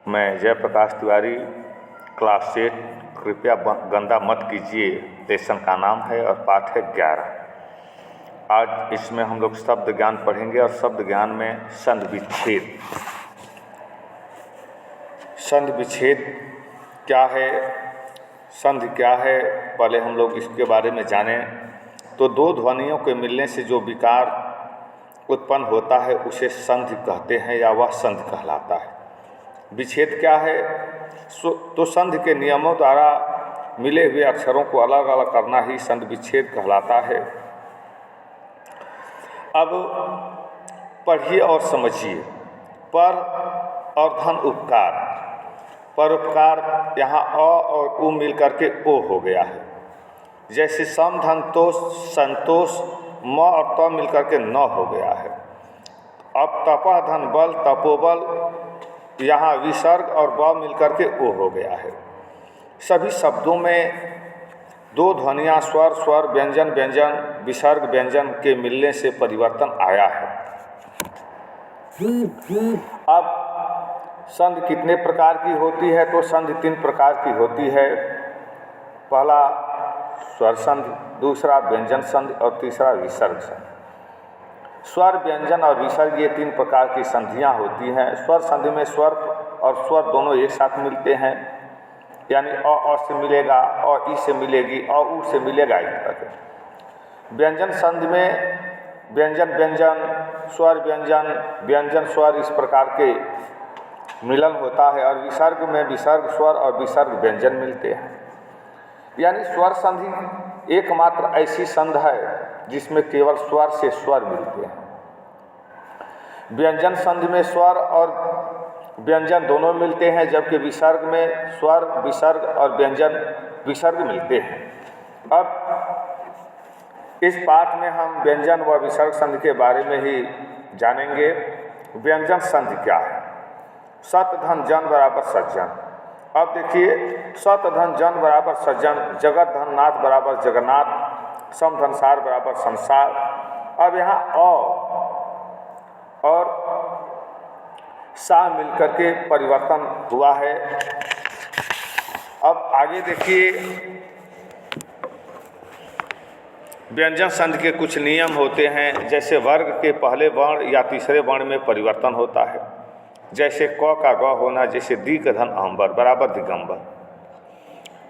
मैं जयप्रकाश तिवारी, क्लास 8। कृपया गंदा मत कीजिए लेसन का नाम है और पाठ है 11। आज इसमें हम लोग शब्द ज्ञान पढ़ेंगे और शब्द ज्ञान में संधि विच्छेद। संधि विच्छेद क्या है, संधि क्या है, पहले हम लोग इसके बारे में जानें। तो दो ध्वनियों के मिलने से जो विकार उत्पन्न होता है उसे संधि कहते हैं या वह संधि कहलाता है। विच्छेद क्या है? तो संधि के नियमों द्वारा मिले हुए अक्षरों को अलग अलग करना ही संधि विच्छेद कहलाता है। अब पढ़िए और समझिए। पर और धन उपकार, परोपकार, यहाँ अ और उ मिलकर के ओ हो गया है। जैसे सम धन तोष, संतोष, म और त मिलकर के न हो गया है। अब तपह धन बल, तपोबल, यहाँ विसर्ग और ब मिलकर के ओ हो गया है। सभी शब्दों में दो ध्वनियाँ स्वर स्वर, व्यंजन व्यंजन, विसर्ग व्यंजन के मिलने से परिवर्तन आया है। अब संधि कितने प्रकार की होती है? तो संधि 3 प्रकार की होती है। पहला स्वर संधि, दूसरा व्यंजन संधि और तीसरा विसर्ग संधि। स्वर, व्यंजन और विसर्ग ये 3 प्रकार की संधियाँ होती हैं। स्वर संधि में स्वर और स्वर दोनों एक साथ मिलते हैं, यानी अ से मिलेगा, अ ई से मिलेगी, अ उ से मिलेगा, इस तरह के। व्यंजन संधि में व्यंजन व्यंजन, स्वर व्यंजन, व्यंजन स्वर, इस प्रकार के मिलन होता है। और विसर्ग में विसर्ग स्वर और विसर्ग व्यंजन मिलते हैं। यानी स्वर संधि एकमात्र ऐसी संधि है जिसमें केवल स्वर से स्वर मिलते हैं। व्यंजन संधि में स्वर और व्यंजन दोनों मिलते हैं, जबकि विसर्ग में स्वर, विसर्ग और व्यंजन विसर्ग मिलते हैं। अब इस पाठ में हम व्यंजन व विसर्ग संधि के बारे में ही जानेंगे। व्यंजन संधि क्या है? सत धन जन बराबर सज्जन। अब देखिए, सत धन जन बराबर सज्जन, जगत धन नाथ बराबर जगन्नाथ, सम धन सार बराबर संसार। अब यहाँ अ और सा मिलकर के परिवर्तन हुआ है। अब आगे देखिए, व्यंजन संधि के कुछ नियम होते हैं। जैसे वर्ग के पहले वर्ण या तीसरे वर्ण में परिवर्तन होता है। जैसे क का ग होना, जैसे दी का धन अहंबर बराबर दिगंबर।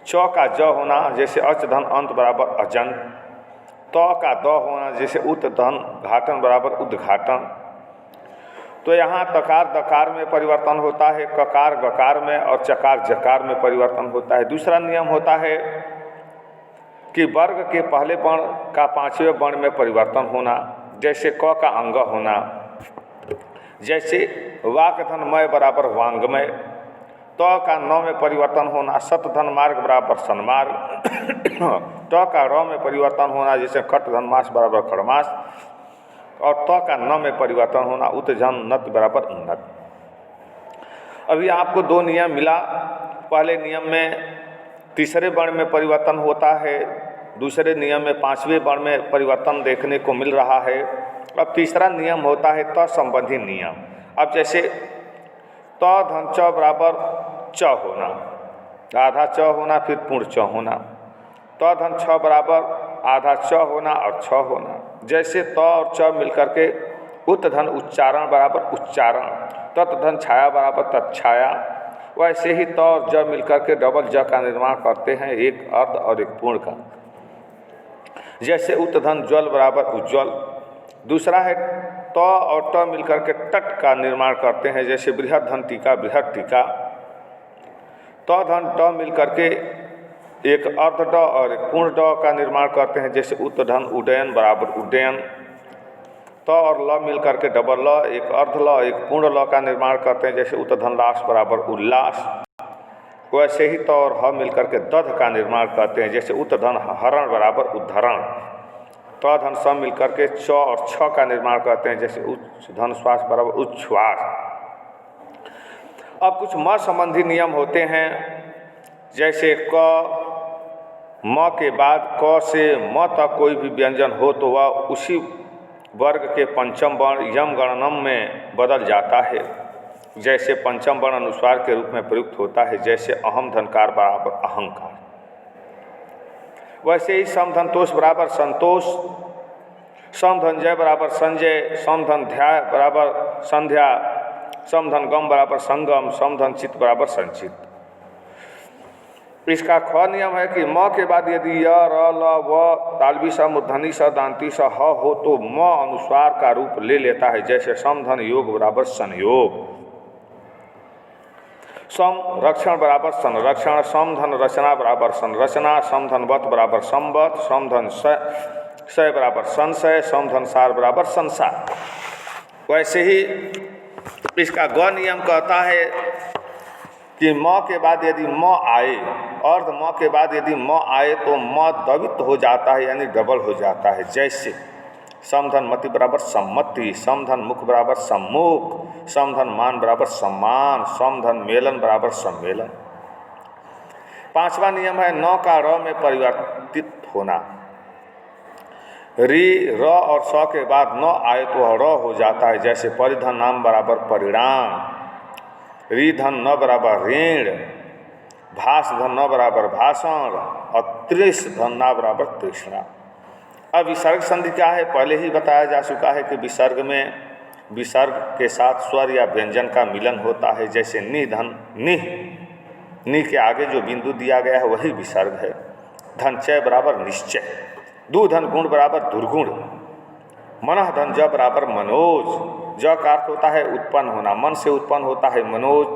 च का ज होना, जैसे अच धन अंत बराबर अजंत। त का द होना, जैसे उत धन घाटन बराबर उद्घाटन। तो यहाँ तकार दकार में परिवर्तन होता है, ककार गकार में और चकार जकार में परिवर्तन होता है। दूसरा नियम होता है कि वर्ग के पहले वर्ण का 5वें वर्ण में परिवर्तन होना। जैसे क का अंग होना, जैसे वाक धन मय बराबर वांगमय। त का न में परिवर्तन होना, सत धन मार्ग बराबर सन्मार्ग। ट का र में परिवर्तन होना, जैसे खट धन मास बराबर खड़मास। और त का न में परिवर्तन होना, उत जन नत बराबर उन्नत। अभी आपको 2 नियम मिला। पहले नियम में तीसरे वर्ण में परिवर्तन होता है, दूसरे नियम में 5वें वर्ण में परिवर्तन देखने को मिल रहा है। अब तीसरा नियम होता है त संबंधी नियम। अब जैसे त धन च बराबर च होना, आधा च होना, फिर पूर्ण च होना। त धन छ बराबर आधा च होना और छ होना। जैसे त और च मिलकर के उत धन उच्चारण बराबर उच्चारण, तत् धन छाया बराबर तत्छाया। वैसे ही त और ज मिलकर के डबल ज का निर्माण करते हैं, एक अर्ध और एक पूर्ण का। जैसे उत धन ज्वल बराबर उज्ज्वल। दूसरा है त और ट मिलकर के तट का निर्माण करते हैं, जैसे बृहद धन टीका बृहद टीका। त धन ट मिलकर के एक अर्ध ड और एक पूर्ण ड का निर्माण करते हैं, जैसे उत धन उड्डयन बराबर उड्डयन। त और ल मिलकर के डबल ल, एक अर्ध ल एक पूर्ण ल का निर्माण करते हैं, जैसे उत धन लास बराबर उल्लास। वैसे ही त और ह मिलकर के दध का निर्माण करते हैं, जैसे उत धन हरण बराबर उद्धरण। त धन स मिलकर के च और छ का निर्माण करते हैं, जैसे उच्च धन श्वास बराबर उच्छ्वास। अब कुछ म संबंधी नियम होते हैं। जैसे क म के बाद क से म तक कोई भी व्यंजन हो तो वह उसी वर्ग के पंचम वर्ण यम गणनम में बदल जाता है। जैसे पंचम वर्ण अनुस्वार के रूप में प्रयुक्त होता है, जैसे अहम धनकार बराबर अहंकार, वैसे ही समधन तोष बराबर संतोष, समधन जय बराबर संजय, समधन ध्याय बराबर संध्या, समधन गम बराबर संगम, समधन चित्त बराबर संचित। इसका ख नियम है कि म के बाद यदि य र ल व तालवी स मूर्धनी स दांती स ह हो तो म अनुस्वार का रूप ले लेता है, जैसे समधन योग बराबर संयोग, सम रक्षण बराबर संरक्षण, समधन रचना बराबर संरचना, समधन वत बराबर संवत, समधन सय बराबर संशय, समधन सार बराबर संसार। वैसे ही इसका ग नियम कहता है कि म के बाद यदि म आए, अर्ध म के बाद यदि म आए तो म द्वित्व हो जाता है, यानी डबल हो जाता है, जैसे समधन मति बराबर सम्मति, समधन मुख बराबर सम्मुख, समधन मान बराबर सम्मान, समधन मेलन बराबर सम्मेलन। पांचवा नियम है न का र में परिवर्तित होना। री र और स के बाद न आए तो र हो जाता है, जैसे परिधन नाम बराबर परिणाम, री धन न बराबर ऋण, भाष धन न बराबर भाषण और तृष धन न बराबर तृष्णा। अब विसर्ग संधि क्या है, पहले ही बताया जा चुका है कि विसर्ग में विसर्ग के साथ स्वर या व्यंजन का मिलन होता है, जैसे नि धन निह, नि के आगे जो बिंदु दिया गया है वही विसर्ग है। धनचय बराबर निश्चय, दु धन गुण बराबर दुर्गुण, मनः धन ज बराबर मनोज, ज का अर्थ होता है उत्पन्न होना, मन से उत्पन्न होता है मनोज।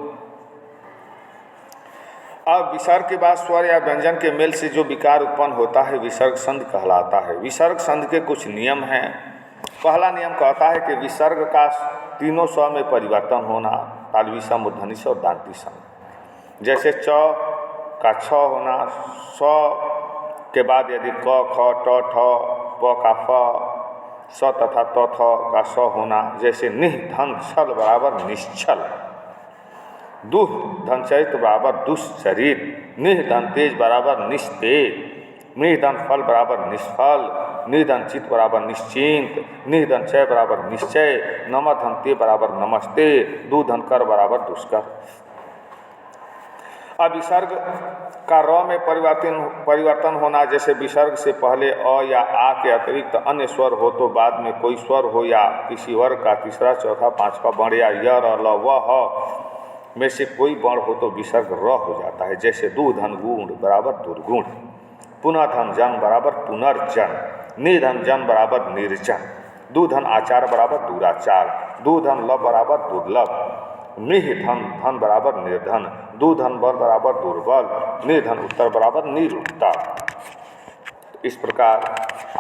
अब विसर्ग के बाद स्वर या व्यंजन के मेल से जो विकार उत्पन्न होता है विसर्ग संधि कहलाता है। विसर्ग संधि के कुछ नियम हैं। पहला नियम कहता है कि विसर्ग का तीनों स्वर में परिवर्तन होना, तालवी स, मूर्धनी स और दांती स। जैसे च का छ होना, स के बाद यदि क ख ट ठ प का फ, स तथा त थ का स होना, जैसे निह धन छल बराबर निश्चल, दुह धन चरित बराबर दुष्चरित, निह धन तेज बराबर निस्तेज, निह धन फल बराबर निष्फल, निह धन चित बराबर निश्चिंत, निह धन चय बराबर निश्चय, नम धन ते बराबर नमस्ते, दु धन कर बराबर दुष्कर। अब विसर्ग का र में परिवर्तन होना, जैसे विसर्ग से पहले अ या आ के अतिरिक्त अन्य स्वर हो तो बाद में कोई स्वर हो या किसी वर्ग का तीसरा चौथा पांचवा वर्ण या य र ल व ह में से कोई वर्ण हो तो विसर्ग र हो जाता है, जैसे दु धन गुण बराबर दुर्गुण, पुनः धन जन बराबर पुनर्जन, निर्धन जन बराबर निर्जन, दु धन आचार बराबर दुराचार, दु धन लब बराबर दुर्लभ, निह धन धन बराबर निर्धन, दु धन बर बराबर दुर्बल, निर्धन उत्तर बराबर निरुत्तर। इस प्रकार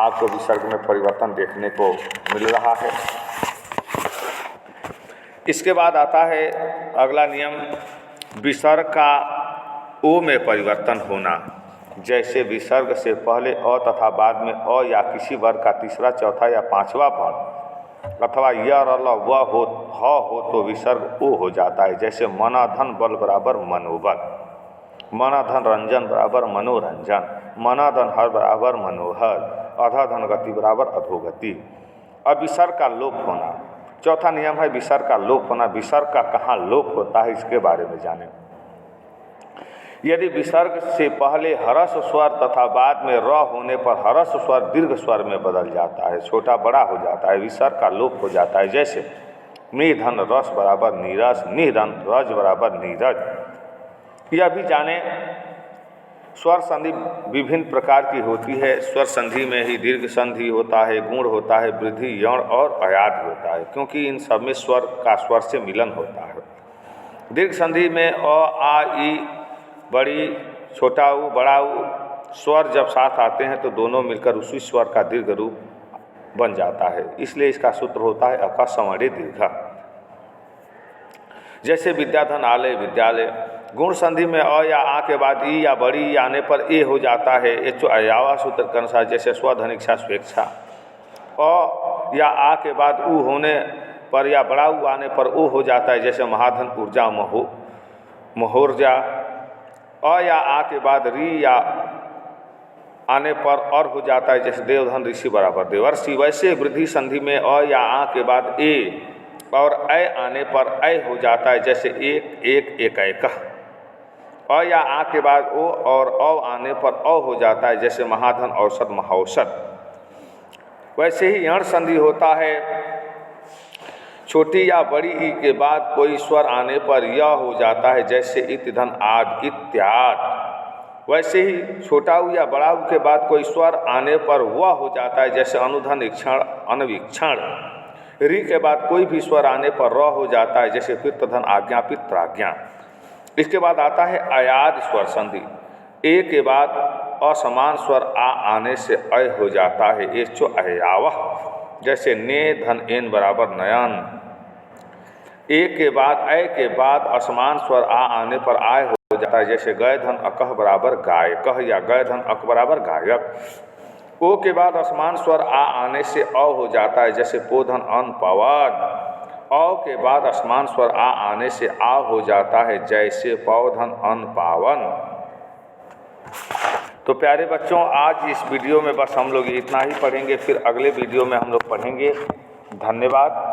आपको विसर्ग में परिवर्तन देखने को मिल रहा है। इसके बाद आता है अगला नियम, विसर्ग का ओ में परिवर्तन होना। जैसे विसर्ग से पहले अ तथा बाद में अ या किसी वर्ग का तीसरा चौथा या पांचवा वर्ण अथवा य र ल व हो तो विसर्ग ओ हो जाता है, जैसे मना धन बल बराबर मनोबल, मना धन रंजन बराबर मनोरंजन, मना धन हर बराबर मनोहर, अधा धन गति बराबर अधोगति। अब विसर्ग का लोप होना, चौथा नियम है विसर्ग का लोप होना। विसर्ग का कहाँ लोप होता है इसके बारे में जानें। यदि विसर्ग से पहले हरस स्वर तथा बाद में र होने पर हरस स्वर दीर्घ स्वर में बदल जाता है, छोटा बड़ा हो जाता है, विसर्ग का लोप हो जाता है। जैसे मी धन रस बराबर नीरस, नि धन रज बराबर नीरज। यह भी जाने स्वर संधि विभिन्न प्रकार की होती है। स्वर संधि में ही दीर्घ संधि होता है, गुण होता है, वृद्धि, यौन और अयाद होता है, क्योंकि इन सब में स्वर का स्वर से मिलन होता है। दीर्घ संधि में अ, आ, ई, बड़ी, छोटा ऊ, बड़ा ऊ स्वर जब साथ आते हैं तो दोनों मिलकर उसी स्वर का दीर्घ रूप बन जाता है, इसलिए इसका सूत्र होता है अका संवरे दीर्घ। जैसे विद्याधन आलय विद्यालय। गुण संधि में अ या आ के बाद ई या बड़ी आने पर ए हो जाता है, एचो अयावा सूत्र के अनुसार, जैसे स्वधनिक्षा स्वेच्छा। अ या आ के बाद ऊ होने पर या बड़ा ऊ आने पर ओ हो जाता है, जैसे महाधन ऊर्जा महोर्जा। अ या आ के बाद री या आने पर और हो जाता है, जैसे देवधन ऋषि बराबर देवर्षि। वैसे वृद्धि संधि में अ या आ के बाद ए और ऐ आने पर ऐ हो जाता है, जैसे एक एक एक अ या आ के बाद ओ और औ आने पर औ हो जाता है, जैसे महाधन औसत महाऔसत। वैसे ही यण संधि होता है, छोटी या बड़ी ई के बाद कोई स्वर आने पर य हो जाता है, जैसे इत धन आद इत्यादि। वैसे ही छोटा ऊ या बड़ा ऊ के बाद कोई स्वर आने पर वह हो जाता है, जैसे अनुधन इक्षण अनवीक्षण। री के बाद कोई भी स्वर आने पर र हो जाता है, जैसे पितृधन आज्ञा पित्राज्ञा। इसके बाद आता है अयाद स्वर संधि। ए के बाद असमान स्वर आ आने से अय हो जाता है, एचो अयावह, जैसे ने धन एन बराबर नयन। ए के बाद ऐ के बाद असमान स्वर आ आने पर आय हो जाता है, जैसे गय धन अकह बराबर गायकह या गय धन अक बराबर गायक। ओ के बाद असमान स्वर आ आने से अ हो जाता है, जैसे पोधन अन पवन। औ के बाद असमान स्वर आ आने से आ हो जाता है, जैसे पौधन अन पावन। तो प्यारे बच्चों, आज इस वीडियो में बस हम लोग इतना ही पढ़ेंगे, फिर अगले वीडियो में हम लोग पढ़ेंगे। धन्यवाद।